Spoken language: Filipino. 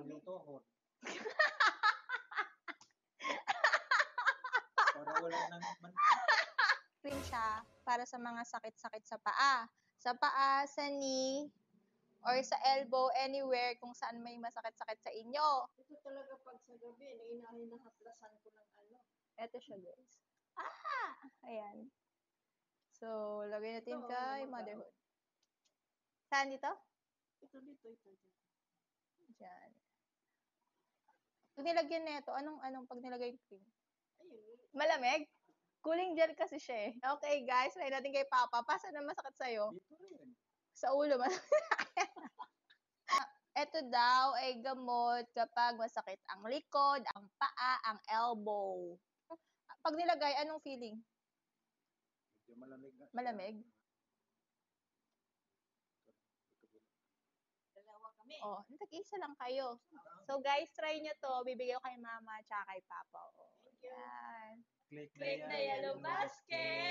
maglutohon. Para wala nang Cream siya para sa mga sakit-sakit sa paa. Sa paa, sa knee, or sa elbow, anywhere kung saan may masakit-sakit sa inyo. Ito talaga pag sa gabi, hinahaplasan ko ng ano. Ito siya, guys. Ayan. So, lagay natin Ito, kay ano, motherhood. Saan dito? Ito dito. Diyan. Pag nilagyan na ito, anong pag nilagay yung cream? Ayun. Malamig? Cooling gel kasi siya eh. Okay, guys, try natin kay Papa. Pa, saan na masakit sa'yo? dito rin. Sa ulo. Ito daw ay gamot kapag masakit ang likod, ang paa, ang elbow. Pag nilagay, anong feeling? Medyo malamig na. Malamig? Dalawa kami. Oh, tag-isa lang kayo. So guys, try nyo to. Bibigay ko kay Mama at kay Papa. Oh, Thank you. yan. Click Click the yellow basket.